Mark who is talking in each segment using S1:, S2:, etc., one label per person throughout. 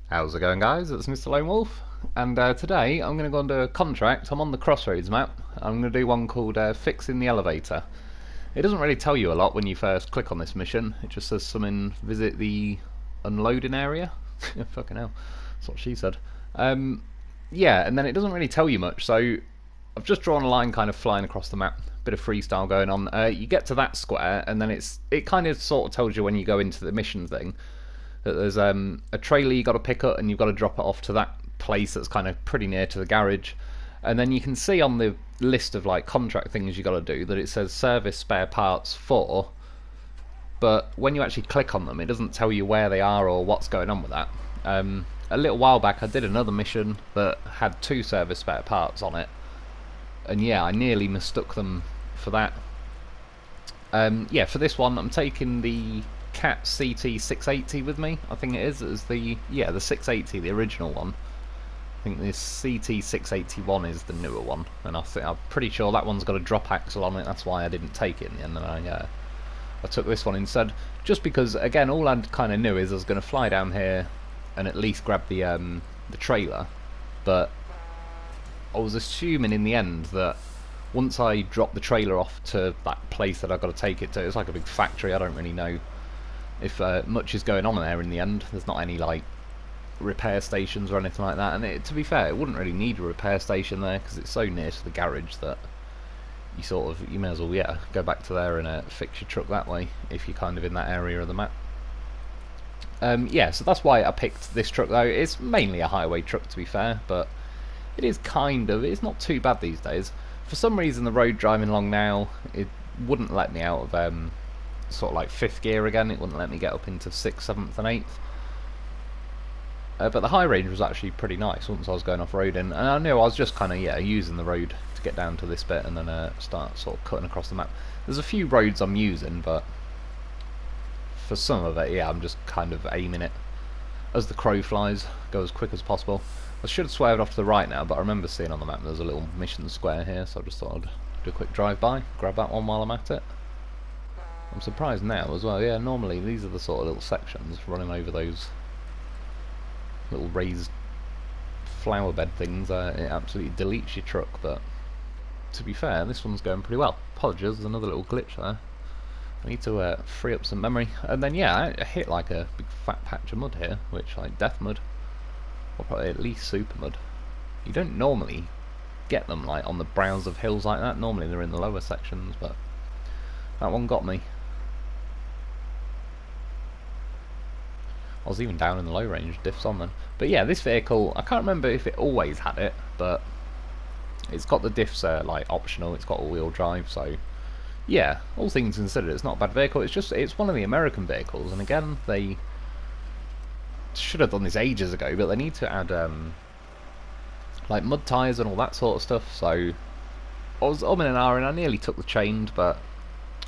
S1: How's it going, guys? It's Mr. Lone Wolf, and today I'm going to go on a contract. I'm on the Crossroads map. I'm going to do one called Fixing the Elevator. It doesn't really tell you a lot when you first click on this mission. It just says something, visit the unloading area. Fucking hell, that's what she said. Yeah, and then it doesn't really tell you much, so I've just drawn a line kind of flying across the map. Bit of freestyle going on. You get to that square, and then it kind of sort of tells you when you go into the mission thing that there's a trailer you got to pick up and you've got to drop it off to that place that's kind of pretty near to the garage. And then you can see on the list of like contract things you got to do that it says service spare parts for, but when you actually click on them it doesn't tell you where they are or what's going on with that. A little while back I did another mission that had 2 service spare parts on it, and yeah, I nearly mistook them for that. Yeah, for this one I'm taking the Cat CT680 with me. I think it is. It's the 680, the original one. I think this CT681 is the newer one, and I'm pretty sure that one's got a drop axle on it. That's why I didn't take it in the end, and I took this one instead. Just because, again, all I kind of knew is I was going to fly down here and at least grab the trailer, but I was assuming in the end that once I dropped the trailer off to that place that I've got to take it to, it's like a big factory. I don't really know if much is going on there in the end. There's not any like repair stations or anything like that, and to be fair, it wouldn't really need a repair station there because it's so near to the garage that you may as well go back to there and fix your truck that way if you're kind of in that area of the map. Yeah, so that's why I picked this truck though. It's mainly a highway truck to be fair, but it's not too bad these days. For some reason the road driving along now, it wouldn't let me out of sort of like 5th gear again. It wouldn't let me get up into 6th, 7th and 8th. But the high range was actually pretty nice once I was going off-roading, and I knew I was just kind of using the road to get down to this bit and then start sort of cutting across the map. There's a few roads I'm using, but for some of it, I'm just kind of aiming it as the crow flies, go as quick as possible. I should have swerved off to the right now, but I remember seeing on the map there's a little mission square here, so I just thought I'd do a quick drive-by, grab that one while I'm at it. I'm surprised now as well. Yeah, normally these are the sort of little sections running over those little raised flower bed things. It absolutely deletes your truck, but to be fair, this one's going pretty well. Apologies, there's another little glitch there. I need to free up some memory, and then I hit like a big fat patch of mud here, which like death mud, or probably at least super mud. You don't normally get them like on the brows of hills like that. Normally they're in the lower sections, but that one got me. I was even down in the low range diffs on them. But yeah, this vehicle, I can't remember if it always had it, but it's got the diffs like optional. It's got all-wheel drive, so yeah, all things considered, it's not a bad vehicle. It's one of the American vehicles, and again, they should have done this ages ago, but they need to add like mud tyres and all that sort of stuff. So I was in an hour and I nearly took the chained, but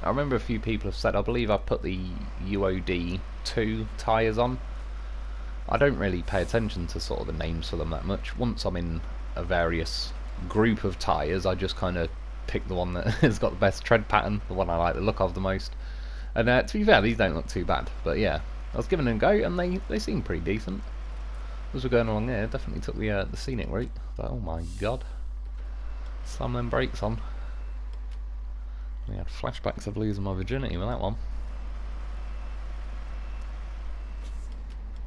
S1: I remember a few people have said, I believe I put the UOD 2 tyres on. I don't really pay attention to sort of the names for them that much. Once I'm in a various group of tyres, I just kind of pick the one that has got the best tread pattern, the one I like the look of the most. And to be fair, these don't look too bad, but yeah, I was giving them a go and they seem pretty decent. As we're going along here, definitely took the scenic route. But, oh my god, slam them brakes on. I had flashbacks of losing my virginity with that one.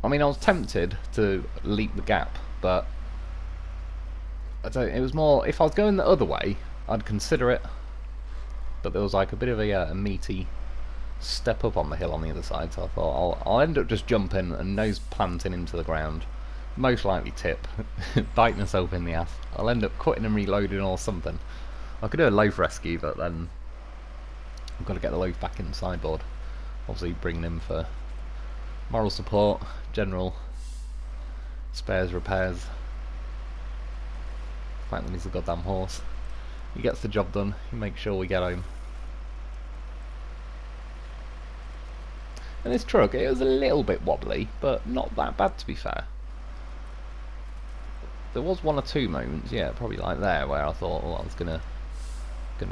S1: I mean, I was tempted to leap the gap, but it was more, if I was going the other way, I'd consider it. But there was like a bit of a meaty step up on the hill on the other side, so I thought I'll end up just jumping and nose planting into the ground. Most likely tip, bite myself in the ass. I'll end up quitting and reloading or something. I could do a loaf rescue, but then I've got to get the loaf back in the sideboard. Obviously bringing him for moral support, general spares, repairs. The fact that he's a goddamn horse. He gets the job done, he makes sure we get home. And this truck, it was a little bit wobbly, but not that bad to be fair. There was 1 or 2 moments, probably like there, where I thought, I was gonna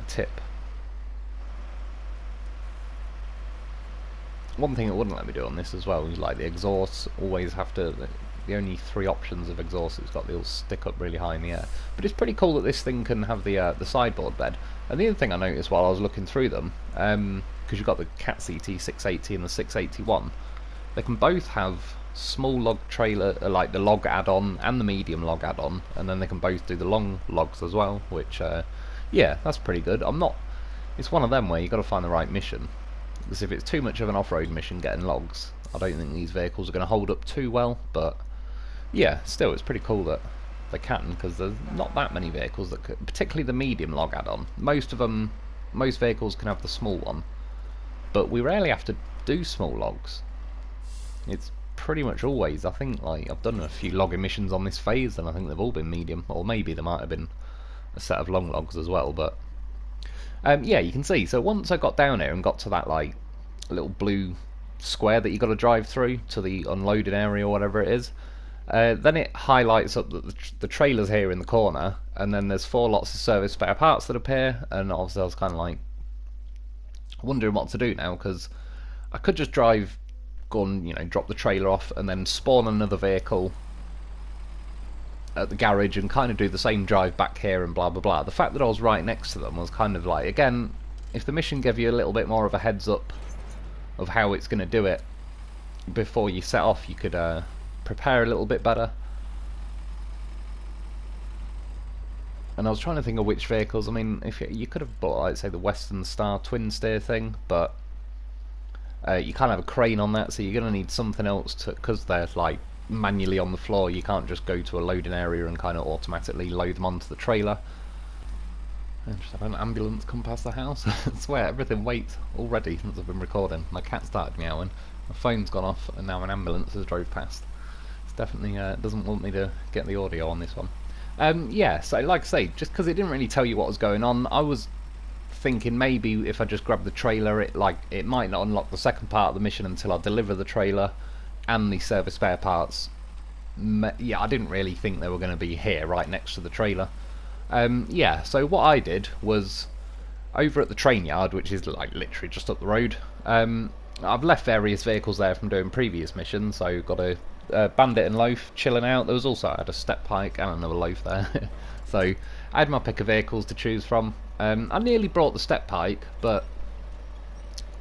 S1: tip. One thing it wouldn't let me do on this as well is like the exhausts always have to the only three options of exhaust it's got. They all stick up really high in the air. But it's pretty cool that this thing can have the sideboard bed. And the other thing I noticed while I was looking through them, because you've got the CT680 and the 681, they can both have small log trailer, like the log add-on and the medium log add-on, and then they can both do the long logs as well, which, yeah, that's pretty good. It's one of them where you've got to find the right mission, because if it's too much of an off-road mission getting logs, I don't think these vehicles are going to hold up too well. But yeah, still, it's pretty cool that they can, because there's not that many vehicles that could, particularly the medium log add-on. Most vehicles can have the small one, but we rarely have to do small logs. It's pretty much always, I think, like, I've done a few logging missions on this phase, and I think they've all been medium, or maybe there might have been a set of long logs as well. But yeah, you can see, so once I got down here and got to that, like, little blue square that you got to drive through to the unloading area or whatever it is, then it highlights up that the trailer's here in the corner, and then there's 4 lots of service spare parts that appear. And obviously I was kind of like wondering what to do now, because I could just go and, you know, drop the trailer off and then spawn another vehicle at the garage and kind of do the same drive back here and blah blah blah. The fact that I was right next to them was kind of like, again, if the mission gave you a little bit more of a heads up of how it's going to do it before you set off, you could prepare a little bit better. And I was trying to think of which vehicles. I mean, if you could have bought, like, say, the Western Star twin steer thing, but you can't have a crane on that, so you're going to need something else to, because they're like manually on the floor. You can't just go to a loading area and kind of automatically load them onto the trailer. And just have an ambulance come past the house. I swear, everything waits already since I've been recording. My cat started meowing, my phone's gone off, and now an ambulance has drove past. It's definitely doesn't want me to get the audio on this one. Yeah, so like I say, just because it didn't really tell you what was going on, I was thinking maybe if I just grab the trailer, it might not unlock the second part of the mission until I deliver the trailer and the service spare parts. Yeah, I didn't really think they were going to be here right next to the trailer. Yeah, so what I did was, over at the train yard, which is like literally just up the road, I've left various vehicles there from doing previous missions. So got a Bandit and Lo4f chilling out. There was also, I had a step pike and another Lo4f there. So I had my pick of vehicles to choose from. I nearly brought the step pike, but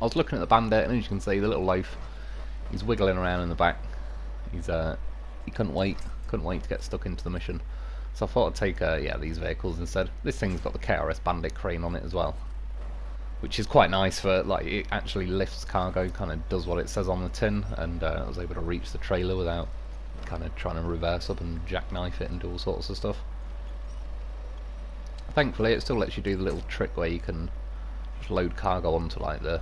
S1: I was looking at the Bandit, and as you can see, the little Lo4f, he's wiggling around in the back. He couldn't wait to get stuck into the mission. So I thought I'd take yeah, these vehicles instead. This thing's got the KRS Bandit crane on it as well, which is quite nice for, like, it actually lifts cargo, kind of does what it says on the tin, and I was able to reach the trailer without kind of trying to reverse up and jackknife it and do all sorts of stuff. Thankfully it still lets you do the little trick where you can just load cargo onto, like, the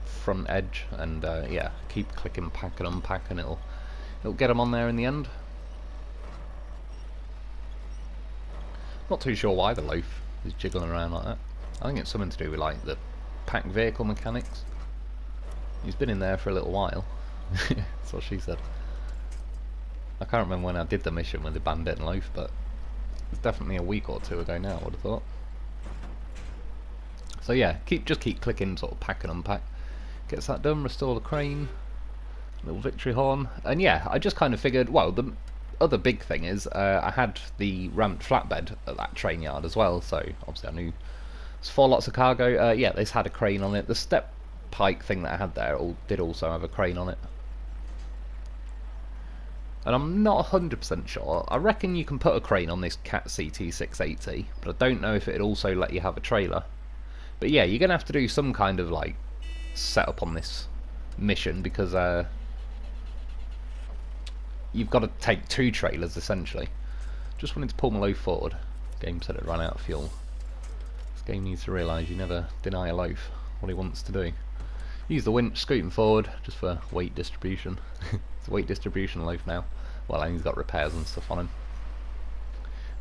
S1: front edge, and yeah, keep clicking pack and unpack, and it'll get them on there in the end. Not too sure why the Lo4f is jiggling around like that. I think it's something to do with, like, the packed vehicle mechanics. He's been in there for a little while. That's what she said. I can't remember when I did the mission with the Bandit and Lo4f, but it's definitely a week or two ago now, I would have thought. So yeah, just keep clicking sort of pack and unpack. Gets that done, restore the crane, little victory horn, and yeah, I just kind of figured, well, the other big thing is I had the ramped flatbed at that train yard as well, so obviously I knew it's 4 lots of cargo. Yeah, this had a crane on it. The step pike thing that I had there did also have a crane on it. And I'm not 100% sure. I reckon you can put a crane on this Cat CT680, but I don't know if it'd also let you have a trailer. But yeah, you're going to have to do some kind of, like, setup on this mission, because you've got to take 2 trailers essentially. Just wanted to pull my Lo4f forward. Game said it ran out of fuel. This game needs to realise you never deny a Lo4f what he wants to do. Use the winch, scoot him forward just for weight distribution. It's a weight distribution Lo4f now. Well, and he's got repairs and stuff on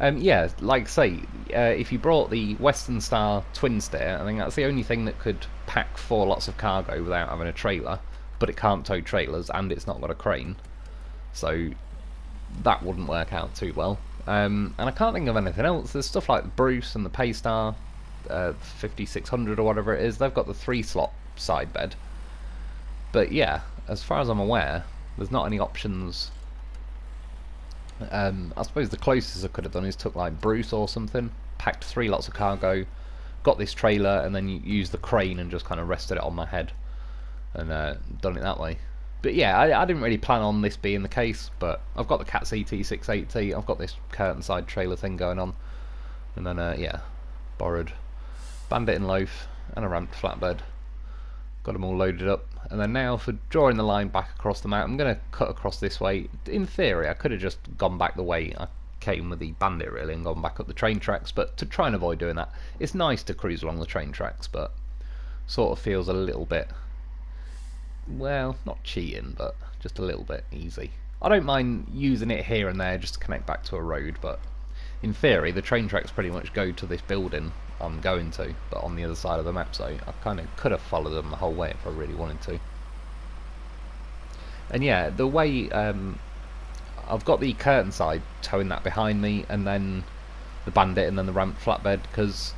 S1: him. Yeah, like I say, if you brought the Western Star twin steer, I think that's the only thing that could pack 4 lots of cargo without having a trailer, but it can't tow trailers and it's not got a crane. So that wouldn't work out too well. And I can't think of anything else. There's stuff like the Bruce and the Paystar 5600 or whatever it is. They've got the 3-slot side bed. But yeah, as far as I'm aware, there's not any options I suppose the closest I could have done is took like Bruce or something, packed 3 lots of cargo, got this trailer, and then used the crane and just kind of rested it on my head and done it that way. But yeah, I didn't really plan on this being the case, but I've got the Cat CT680, I've got this curtain side trailer thing going on, and then yeah, borrowed Bandit and Lo4f and a ramped flatbed, got them all loaded up, and then now for drawing the line back across the map, I'm going to cut across this way. In theory I could have just gone back the way I came with the Bandit really and gone back up the train tracks, but to try and avoid doing that, it's nice to cruise along the train tracks, but sort of feels a little bit, well, not cheating, but just a little bit easy. I don't mind using it here and there just to connect back to a road, but in theory the train tracks pretty much go to this building I'm going to, but on the other side of the map, so I kind of could have followed them the whole way if I really wanted to. And yeah, the way I've got the curtain side towing that behind me, and then the Bandit, and then the ramped flatbed, because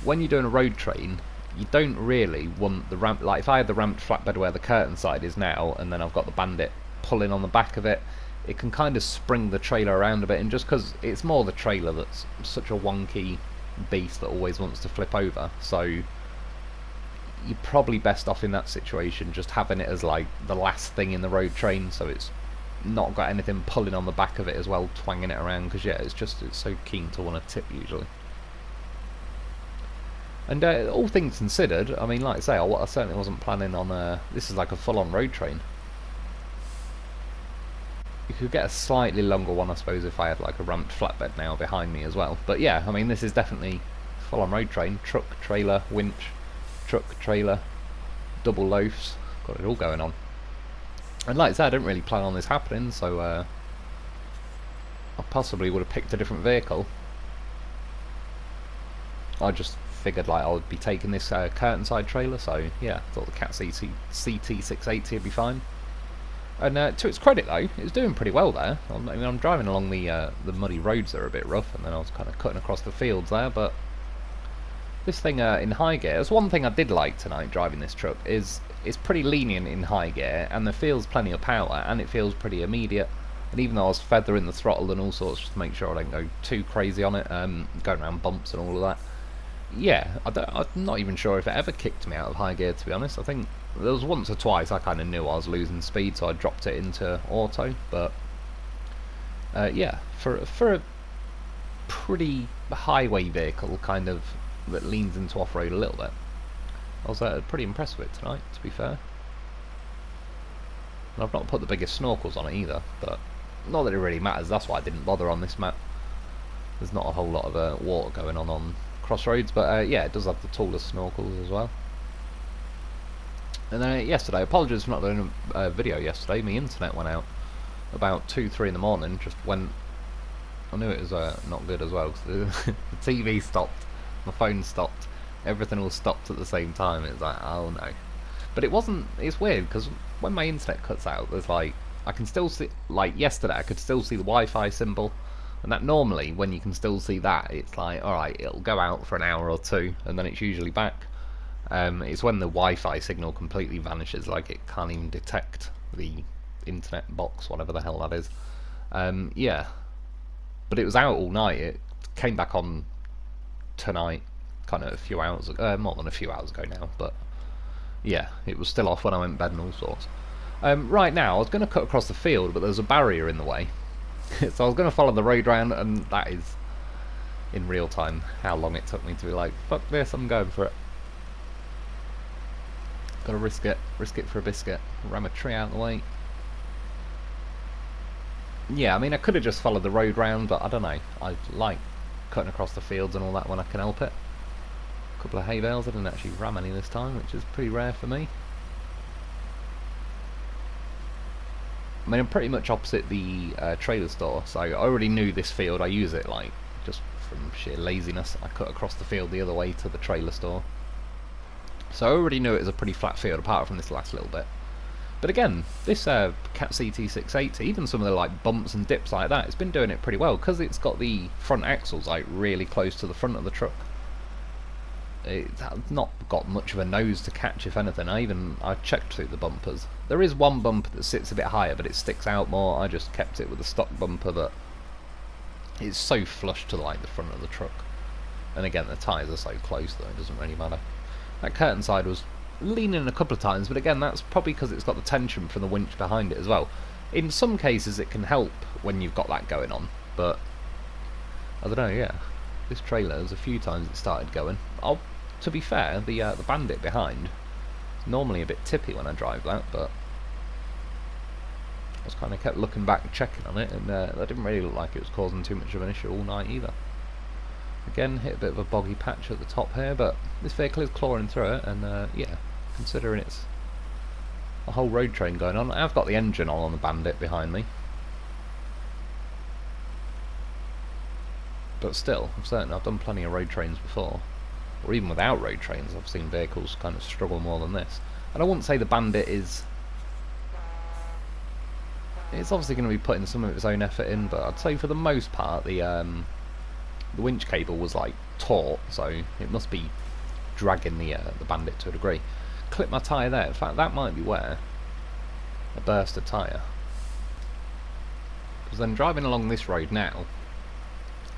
S1: when you're doing a road train you don't really want the ramp, like if I had the ramped flatbed where the curtain side is now, and then I've got the Bandit pulling on the back of it, it can kind of spring the trailer around a bit, and just because it's more the trailer that's such a wonky beast that always wants to flip over, so you're probably best off in that situation just having it as like the last thing in the road train, so it's not got anything pulling on the back of it as well, twanging it around, because yeah, it's so keen to want to tip usually. And all things considered, I mean, like I say, I certainly wasn't planning on this is like a full-on road train. You could get a slightly longer one, I suppose, if I had like a ramped flatbed now behind me as well. But yeah, I mean, this is definitely full-on road train. Truck, trailer, winch, truck, trailer, double Lo4fs, got it all going on. And like I said, I didn't really plan on this happening, so I possibly would have picked a different vehicle. I just figured like I would be taking this curtain side trailer, so yeah, I thought the Cat CT680 would be fine. And to its credit though, it's doing pretty well there. I mean, I'm driving along the muddy roads that are a bit rough, and then I was kind of cutting across the fields there, but this thing in high gear, that's one thing I did like tonight driving this truck, is it's pretty lenient in high gear, and there feels plenty of power, and it feels pretty immediate. And even though I was feathering the throttle and all sorts just to make sure I don't go too crazy on it, going around bumps and all of that, yeah, I'm not even sure if it ever kicked me out of high gear, to be honest. I think there was once or twice I kind of knew I was losing speed, so I dropped it into auto, but yeah, for a pretty highway vehicle kind of that leans into off-road a little bit, I was pretty impressed with it tonight, to be fair. And I've not put the biggest snorkels on it either, but not that it really matters. That's why I didn't bother on this map. There's not a whole lot of water going on crossroads, but yeah, it does have the tallest snorkels as well. And then yesterday, apologies for not doing a video yesterday, my internet went out about 2-3 in the morning, just went, I knew it was not good as well, because the TV stopped, my phone stopped, everything all stopped at the same time. It was like, oh no. But it wasn't, it's weird, because when my internet cuts out, there's like, I can still see, like yesterday I could still see the Wi-Fi symbol, and that normally when you can still see that, it's like, alright, it'll go out for an hour or two and then it's usually back. It's when the Wi-Fi signal completely vanishes, like it can't even detect the internet box, whatever the hell that is. Yeah, but it was out all night. It came back on tonight, kind of a few hours ago, more than a few hours ago now, but yeah, it was still off when I went to bed and all sorts. Right now, I was going to cut across the field, but there's a barrier in the way. So I was going to follow the road round, and that is, in real time, how long it took me to be like, fuck this, I'm going for it. Gotta risk it for a biscuit. Ram a tree out of the way. Yeah, I mean, I could have just followed the road round, but I don't know. I like cutting across the fields and all that when I can help it. A couple of hay bales, I didn't actually ram any this time, which is pretty rare for me. I mean, I'm pretty much opposite the trailer store, so I already knew this field. I use it, like, just from sheer laziness. I cut across the field the other way to the trailer store. So I already knew it was a pretty flat field, apart from this last little bit. But again, this Cat CT680, even some of the like bumps and dips like that, it's been doing it pretty well, because it's got the front axles like really close to the front of the truck. it's not got much of a nose to catch, if anything. I checked through the bumpers. There is one bumper that sits a bit higher, but it sticks out more. I just kept it with a stock bumper that is so flush to like the front of the truck. And again, the tyres are so close that it doesn't really matter. That curtain side was leaning a couple of times, but again, that's probably because it's got the tension from the winch behind it as well. In some cases, it can help when you've got that going on, but I don't know. Yeah, this trailer, there's a few times it started going. To be fair, the Bandit behind is normally a bit tippy when I drive that, but I was kind of kept looking back, checking on it, and that didn't really look like it was causing too much of an issue all night either. Again, hit a bit of a boggy patch at the top here, but this vehicle is clawing through it, and yeah, considering it's a whole road train going on. I've got the engine on the Bandit behind me, but still, I've done plenty of road trains before, or even without road trains I've seen vehicles kind of struggle more than this. And I wouldn't say the Bandit is... It's obviously going to be putting some of its own effort in, but I'd say for the most part the winch cable was like taut, so it must be dragging the Bandit to a degree. Clip my tyre there. In fact, that might be where I burst a tyre. Because then driving along this road now,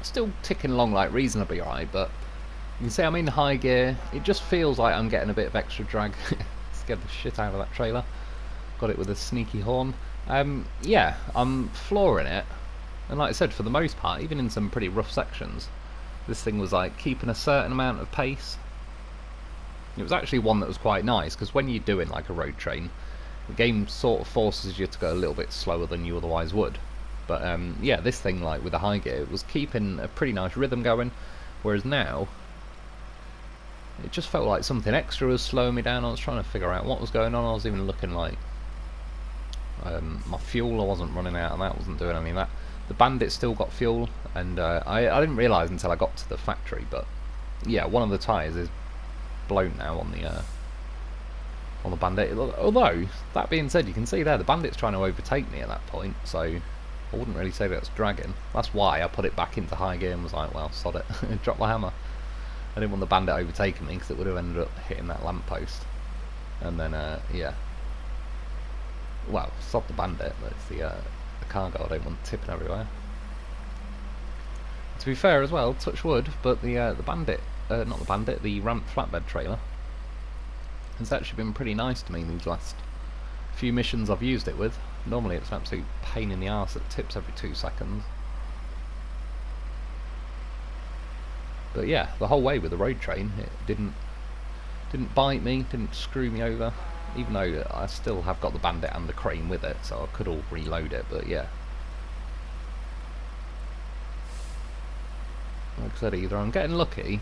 S1: still ticking along like reasonably alright, but you can see I'm in high gear. It just feels like I'm getting a bit of extra drag. Scared the shit out of that trailer. Got it with a sneaky horn. Yeah, I'm flooring it. And like I said, for the most part, even in some pretty rough sections, this thing was like keeping a certain amount of pace. It was actually one that was quite nice, because when you're doing like a road train, the game sort of forces you to go a little bit slower than you otherwise would. But yeah, this thing, like with the high gear, it was keeping a pretty nice rhythm going, whereas now it just felt like something extra was slowing me down. I was trying to figure out what was going on. I was even looking like my fuel, I wasn't running out of that, wasn't doing any of that. The Bandit still got fuel, and I didn't realise until I got to the factory, but yeah, one of the tyres is blown now on the Bandit. Although, that being said, you can see there the Bandit's trying to overtake me at that point, so I wouldn't really say that's dragging. That's why I put it back into high gear and was like, well, sod it, drop the hammer. I didn't want the Bandit overtaking me, because it would have ended up hitting that lamppost. And then, yeah. Well, sod the Bandit, but it's the cargo I don't want tipping everywhere. To be fair as well, touch wood, but the Bandit, not the Bandit, the ramp flatbed trailer has actually been pretty nice to me these last few missions I've used it with. Normally it's an absolute pain in the arse that tips every 2 seconds. But yeah, the whole way with the road train, it didn't bite me, didn't screw me over, even though I still have got the Bandit and the crane with it, so I could all reload it, but yeah. Like I said, either I'm getting lucky,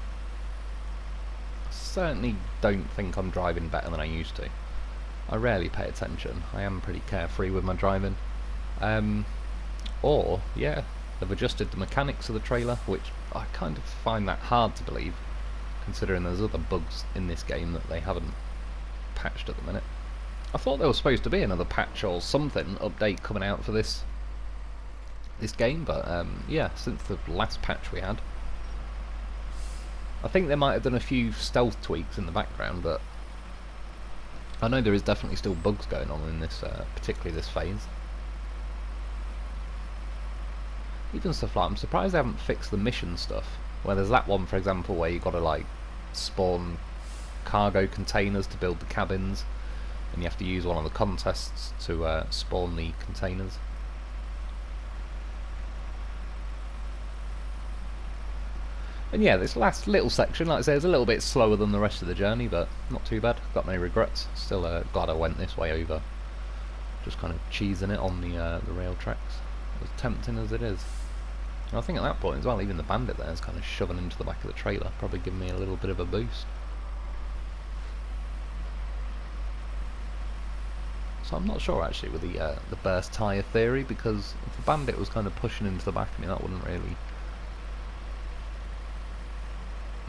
S1: I certainly don't think I'm driving better than I used to. I rarely pay attention, I am pretty carefree with my driving. Or, yeah, they've adjusted the mechanics of the trailer, which I kind of find that hard to believe, considering there's other bugs in this game that they haven't patched at the minute. I thought there was supposed to be another patch or something, update coming out for this game, but yeah, since the last patch we had, I think they might have done a few stealth tweaks in the background, but I know there is definitely still bugs going on in this, particularly this phase. Even stuff like, I'm surprised they haven't fixed the mission stuff, where there's that one, for example, where you got to like spawn cargo containers to build the cabins, and you have to use one of the contests to spawn the containers. And yeah, this last little section, like I say, is a little bit slower than the rest of the journey, but not too bad. Got no regrets. Still glad I went this way over. Just kind of cheesing it on the rail tracks. As tempting as it is. And I think at that point as well, even the Bandit there is kind of shoving into the back of the trailer, probably giving me a little bit of a boost. So I'm not sure actually with the burst tyre theory, because if the Bandit was kind of pushing into the back of me, that wouldn't really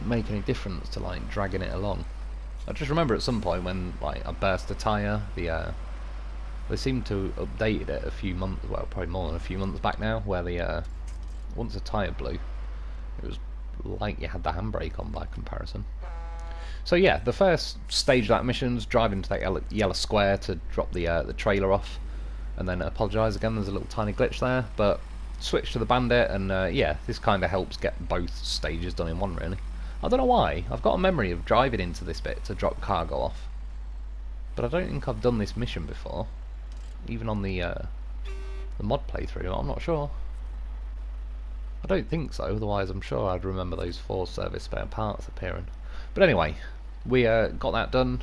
S1: make any difference to like dragging it along. I just remember at some point when like I burst a tyre, they seemed to have updated it a few months, well probably more than a few months back now, where the once a tyre blew, it was like you had the handbrake on by comparison. So yeah, the first stage of that mission's drive into that yellow square to drop the trailer off, and then apologise again, there's a little tiny glitch there, but switch to the Bandit, and yeah, this kind of helps get both stages done in one, really. I don't know why, I've got a memory of driving into this bit to drop cargo off, but I don't think I've done this mission before, even on the mod playthrough. I'm not sure. I don't think so, otherwise I'm sure I'd remember those 4 service spare parts appearing. But anyway, we got that done.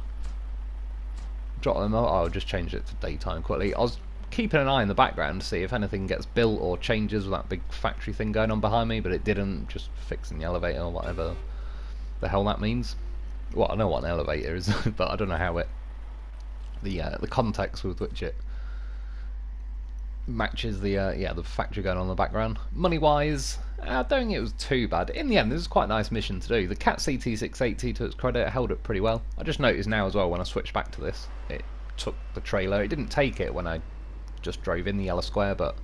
S1: Drop them out. I'll just change it to daytime quickly. I was keeping an eye in the background to see if anything gets built or changes with that big factory thing going on behind me, but it didn't. Just fixing the elevator or whatever the hell that means. Well, I know what an elevator is, but I don't know how it the context with which it matches the yeah, the factory going on in the background. Money wise, I don't think it was too bad. In the end, this is quite a nice mission to do. The Cat CT680, to its credit, held up pretty well. I just noticed now as well when I switched back to this, it took the trailer. It didn't take it when I just drove in the yellow square, but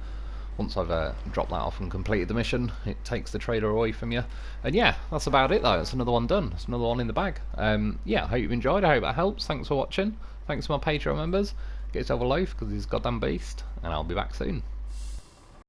S1: once I've dropped that off and completed the mission, it takes the trailer away from you. And yeah, that's about it though. It's another one done. It's another one in the bag. Yeah, I hope you've enjoyed. I hope that helps. Thanks for watching. Thanks to my Patreon members. Get yourself a loaf because he's a goddamn beast, and I'll be back soon.